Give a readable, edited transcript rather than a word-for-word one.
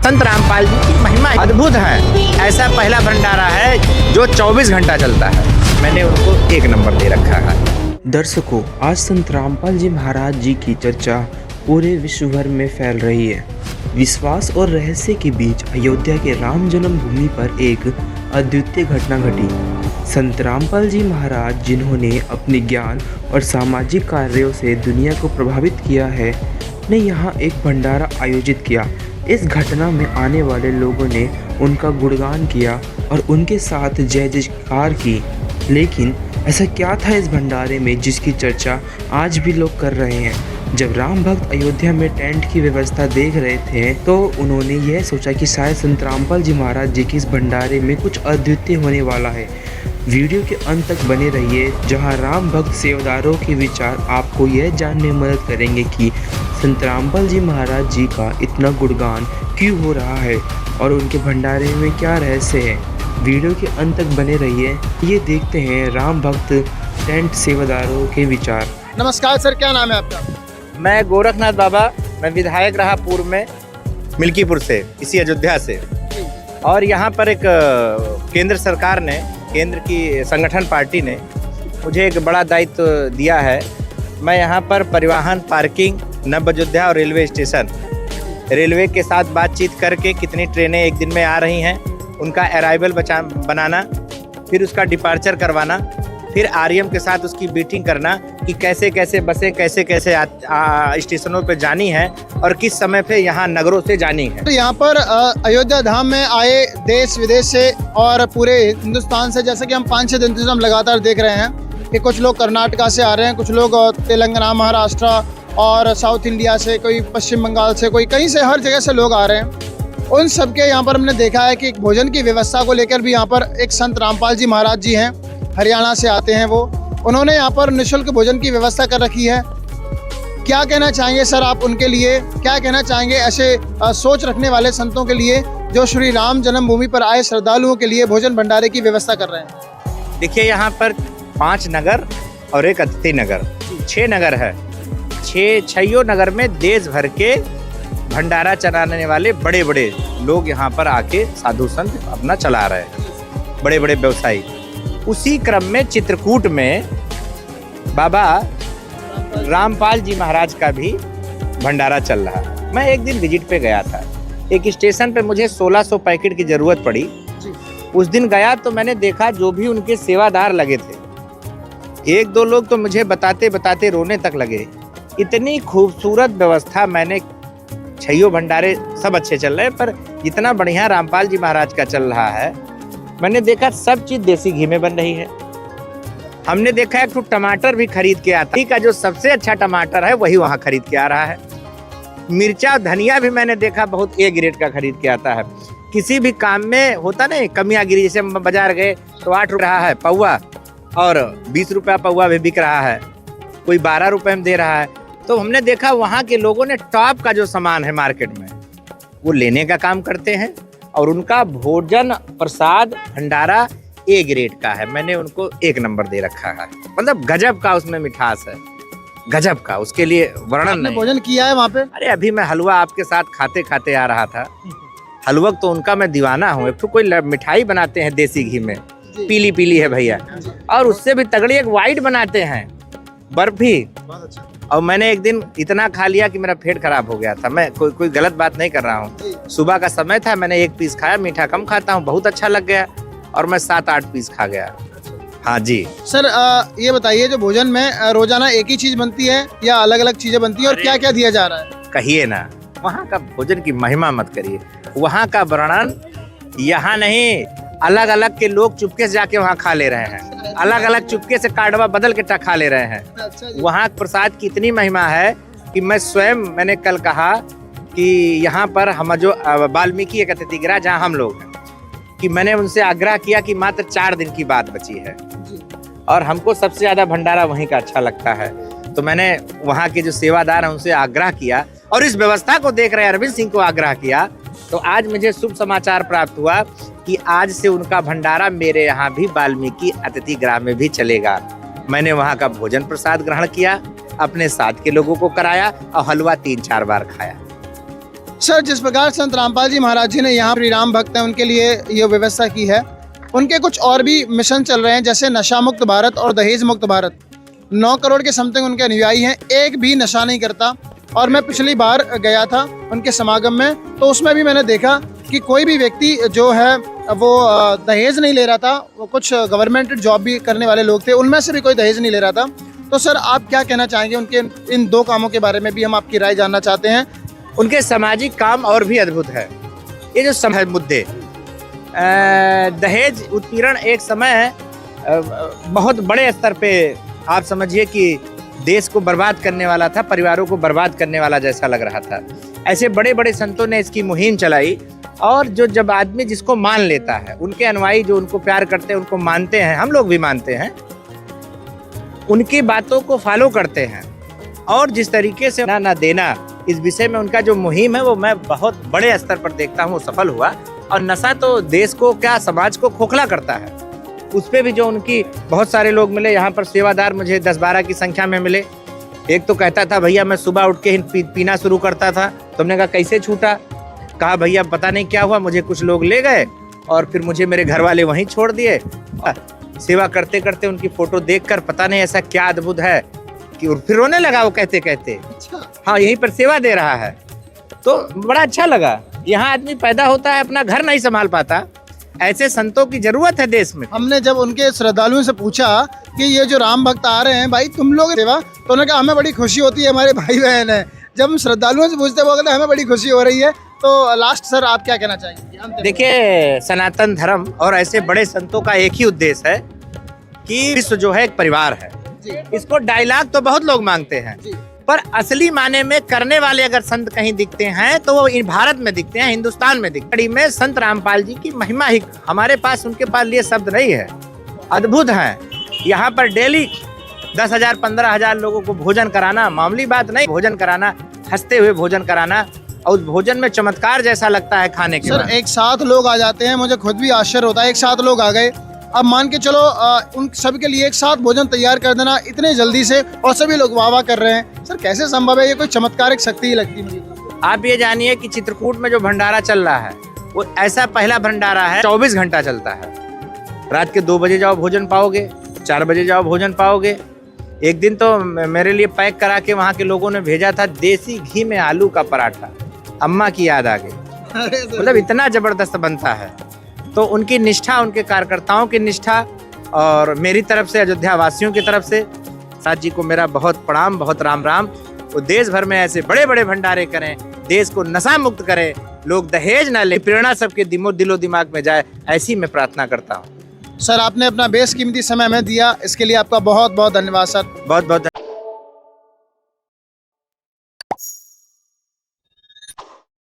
संत रामपाल जी की महिमा अद्भुत है। ऐसा पहला भंडारा है जो 24 घंटा चलता है। मैंने उनको 1 नंबर दे रखा है। दर्शकों, आज संत रामपाल जी महाराज जी की चर्चा पूरे विश्व भर में फैल रही है। विश्वास और रहस्य के बीच अयोध्या के राम जन्मभूमि पर एक अद्वितीय घटना घटी। संत रामपाल जी महाराज, जिन्होंने अपने ज्ञान और सामाजिक कार्यों से दुनिया को प्रभावित किया है, ने यहाँ एक भंडारा आयोजित किया। इस घटना में आने वाले लोगों ने उनका गुणगान किया और उनके साथ जय जयकार की। लेकिन ऐसा क्या था इस भंडारे में जिसकी चर्चा आज भी लोग कर रहे हैं? जब राम भक्त अयोध्या में टेंट की व्यवस्था देख रहे थे तो उन्होंने यह सोचा कि शायद संत रामपाल जी महाराज जी के इस भंडारे में कुछ अद्वितीय होने वाला है। वीडियो के अंत तक बने रहिए, जहां राम भक्त सेवादारों के विचार आपको यह जानने में मदद करेंगे कि संत रामपाल जी महाराज जी का इतना गुणगान क्यों हो रहा है और उनके भंडारे में क्या रहस्य है। वीडियो के अंत तक बने रहिए। ये देखते हैं राम भक्त टेंट सेवादारों के विचार। नमस्कार सर, क्या नाम है आपका? मैं गोरखनाथ बाबा, मैं विधायक रहा पूर्व में मिल्कीपुर से, इसी अयोध्या से। और यहाँ पर एक केंद्र सरकार ने, केंद्र की संगठन पार्टी ने मुझे एक बड़ा दायित्व दिया है। मैं यहाँ पर परिवहन, पार्किंग, नव अयोध्या और रेलवे स्टेशन, रेलवे के साथ बातचीत करके कितनी ट्रेनें एक दिन में आ रही हैं, उनका अराइवल बनाना, फिर उसका डिपार्चर करवाना, फिर आरएम के साथ उसकी मीटिंग करना कि कैसे कैसे बसें कैसे कैसे स्टेशनों पे जानी है और किस समय पे यहाँ नगरों से जानी है। तो यहाँ पर अयोध्या धाम में आए देश विदेश से और पूरे हिंदुस्तान से, जैसे कि हम 5-6 दिन से हम लगातार देख रहे हैं कि कुछ लोग कर्नाटका से आ रहे हैं, कुछ लोग तेलंगाना, महाराष्ट्र और साउथ इंडिया से, कोई पश्चिम बंगाल से, कोई कहीं से, हर जगह से लोग आ रहे हैं। उन सब के यहाँ पर हमने देखा है कि भोजन की व्यवस्था को लेकर भी यहाँ पर एक संत रामपाल जी महाराज जी हैं, हरियाणा से आते हैं वो, उन्होंने यहाँ पर निःशुल्क भोजन की व्यवस्था कर रखी है। क्या कहना चाहेंगे सर आप उनके लिए? क्या कहना चाहेंगे ऐसे सोच रखने वाले संतों के लिए जो श्री राम जन्मभूमि पर आए श्रद्धालुओं के लिए भोजन भंडारे की व्यवस्था कर रहे हैं? देखिए, यहाँ पर 5 नगर और एक अतिथि नगर, 6 नगर है। 6 नगर में देश भर के भंडारा चलाने वाले बड़े बड़े लोग यहाँ पर आके साधु संत अपना चला रहे हैं, बड़े बड़े व्यवसायी। उसी क्रम में चित्रकूट में बाबा रामपाल जी महाराज का भी भंडारा चल रहा है। मैं एक दिन विजिट पे गया था, एक स्टेशन पे मुझे 1600 पैकेट की जरूरत पड़ी। उस दिन गया तो मैंने देखा जो भी उनके सेवादार लगे थे, 1-2 लोग तो मुझे बताते बताते रोने तक लगे। इतनी खूबसूरत व्यवस्था। मैंने 6 भंडारे सब अच्छे चल रहे हैं, पर जितना बढ़िया रामपाल जी महाराज का चल रहा है, मैंने देखा सब चीज देसी घी में बन रही है। हमने देखा एक तो टमाटर भी खरीद के आता का, जो सबसे अच्छा टमाटर है वही वहाँ खरीद के आ रहा है। मिर्चा, धनिया भी मैंने देखा बहुत ए ग्रेड का खरीद के आता है। किसी भी काम में होता नहीं कमियां गिरी, जैसे बाजार गए तो 8 रुपये है पौवा और 20 रुपया पौवा भी बिक रहा है, कोई 12 रुपये में दे रहा है। तो हमने देखा वहाँ के लोगों ने टॉप का जो सामान है मार्केट में वो लेने का काम करते हैं और उनका भोजन प्रसाद भंडारा ए ग्रेड का है। मैंने उनको 1 नंबर दे रखा है। मतलब गजब का उसमें मिठास है, गजब का, उसके लिए वर्णन नहीं। भोजन किया है वहाँ पे? अरे अभी मैं हलवा आपके साथ खाते खाते आ रहा था। हलवा तो उनका मैं दीवाना हूँ। एक तो कोई मिठाई बनाते हैं देसी घी में, पीली पीली है भैया, और उससे भी तगड़ी एक वाइट बनाते हैं बर्फी। और मैंने एक दिन इतना खा लिया कि मेरा पेट खराब हो गया था। मैं कोई गलत बात नहीं कर रहा हूँ। सुबह का समय था, मैंने 1 पीस खाया, मीठा कम खाता हूँ, बहुत अच्छा लग गया और मैं 7-8 पीस खा गया। हाँ जी सर, ये बताइए, जो भोजन में रोजाना एक ही चीज बनती है या अलग अलग चीजें बनती है और क्या क्या दिया जा रहा है? कहिए ना, वहाँ का भोजन की महिमा मत करिए। वहाँ का वर्णन यहाँ नहीं, अलग अलग के लोग चुपके से जाके वहाँ खा ले रहे हैं, अलग अलग चुपके से कार्डवा बदल के खा ले रहे हैं। वहाँ प्रसाद की इतनी महिमा है कि मैंने कल कहा कि यहाँ पर हम जो वाल्मीकि एक अतिथि गृह जहाँ हम लोग हैं, कि मैंने उनसे आग्रह किया कि मात्र 4 दिन की बात बची है और हमको सबसे ज्यादा भंडारा वहीं का अच्छा लगता है। तो मैंने वहाँ के जो सेवादार हैं उनसे आग्रह किया और इस व्यवस्था को देख रहे अरविंद सिंह को आग्रह किया। तो आज मुझे शुभ समाचार प्राप्त हुआ कि आज से उनका भंडारा मेरे यहाँ भी वाल्मीकि अतिथि गृह में भी चलेगा। मैंने वहाँ का भोजन प्रसाद ग्रहण किया, अपने साथ के लोगों को कराया और हलवा 3-4 बार खाया। सर, जिस प्रकार संत रामपाल जी महाराज जी ने यहाँ श्री राम भक्त हैं उनके लिए ये व्यवस्था की है, उनके कुछ और भी मिशन चल रहे हैं, जैसे नशा मुक्त भारत और दहेज मुक्त भारत। 9 करोड़ के समथिंग उनके अनुयायी हैं, एक भी नशा नहीं करता। और मैं पिछली बार गया था उनके समागम में, तो उसमें भी मैंने देखा कि कोई भी व्यक्ति जो है वो दहेज नहीं ले रहा था। वो कुछ गवर्नमेंट जॉब भी करने वाले लोग थे, उनमें से भी कोई दहेज नहीं ले रहा था। तो सर, आप क्या कहना चाहेंगे उनके इन 2 कामों के बारे में भी हम आपकी राय जानना चाहते हैं। उनके सामाजिक काम और भी अद्भुत है। ये जो समय मुद्दे, दहेज उत्पीड़न एक समय बहुत बड़े स्तर पे आप समझिए कि देश को बर्बाद करने वाला था, परिवारों को बर्बाद करने वाला जैसा लग रहा था। ऐसे बड़े बड़े संतों ने इसकी मुहिम चलाई, और जो जब आदमी जिसको मान लेता है, उनके अनुयायी जो उनको प्यार करते हैं, उनको मानते हैं, हम लोग भी मानते हैं, उनकी बातों को फॉलो करते हैं, और जिस तरीके से ना देना, इस विषय में उनका जो मुहिम है वो मैं बहुत बड़े स्तर पर देखता हूँ, वो सफल हुआ। और नशा तो देश को क्या, समाज को खोखला करता है। उस पे भी जो उनकी बहुत सारे लोग मिले यहाँ पर, सेवादार मुझे 10-12 की संख्या में मिले। एक तो कहता था भैया मैं सुबह उठ के ही पीना शुरू करता था। तुमने कहा कैसे छूटा? कहा भैया पता नहीं क्या हुआ, मुझे कुछ लोग ले गए और फिर मुझे मेरे घर वाले वहीं छोड़ दिए। सेवा करते करते उनकी फोटो देखकर पता नहीं ऐसा क्या अद्भुत है कि फिर रोने लगा वो कहते कहते। हाँ, यहीं पर सेवा दे रहा है, तो बड़ा अच्छा लगा। यहाँ आदमी पैदा होता है, अपना घर नहीं संभाल पाता, ऐसे संतों की जरूरत है देश में। हमने जब उनके श्रद्धालुओं से पूछा कि ये जो राम भक्त आ रहे हैं भाई, तुम लोग सेवा, तो उन्होंने कहा हमें बड़ी खुशी होती है, हमारे भाई बहन है। जब हम श्रद्धालुओं से पूछते वो कहते हमें बड़ी खुशी हो रही है। तो लास्ट सर, आप क्या कहना चाहेंगे? देखिए, सनातन धर्म और ऐसे बड़े संतों का एक ही उद्देश्य है कि विश्व जो है एक परिवार है। इसको डायलॉग तो बहुत लोग मांगते हैं, पर असली माने में करने वाले अगर संत कहीं दिखते हैं तो वो भारत में दिखते हैं, हिंदुस्तान में दिखते हैं। में संत रामपाल जी की महिमा ही, हमारे पास उनके पास लिए शब्द नहीं है, अद्भुत है। यहाँ पर डेली 10,000 15,000 लोगों को भोजन कराना मामूली बात नहीं, भोजन कराना, हंसते हुए भोजन कराना, और उस भोजन में चमत्कार जैसा लगता है खाने के बाद। सर, एक साथ लोग आ जाते हैं, मुझे खुद भी आश्चर्य होता है, एक साथ लोग आ गए। अब मान के चलो उन सभी के लिए एक साथ भोजन तैयार कर देना इतने जल्दी से, और सभी लोग वाह वाह कर रहे हैं। सर, कैसे संभव है? ये कोई चमत्कारिक शक्ति ही लगती है मुझे। आप ये जानिए कि चित्रकूट में जो भंडारा चल रहा है वो ऐसा पहला भंडारा है, 24 घंटा चलता है। रात के 2 बजे जाओ भोजन पाओगे, 4 बजे जाओ भोजन पाओगे। एक दिन तो मेरे लिए पैक करा के वहाँ के लोगों ने भेजा था देसी घी में आलू का पराठा, अम्मा की याद आ गई। मतलब इतना जबरदस्त बनता है। तो उनकी निष्ठा, उनके कार्यकर्ताओं की निष्ठा, और मेरी तरफ से, अयोध्या वासियों की तरफ से साथ जी को मेरा बहुत प्रणाम, बहुत राम राम। वो देश भर में ऐसे बड़े बड़े भंडारे करें, देश को नशा मुक्त करें, लोग दहेज ना ले, प्रेरणा सबके दिलो दिमाग में जाए, ऐसी मैं प्रार्थना करता हूँ। सर, आपने अपना बेशकीमती समय हमें दिया, इसके लिए आपका बहुत बहुत धन्यवाद सर। बहुत बहुत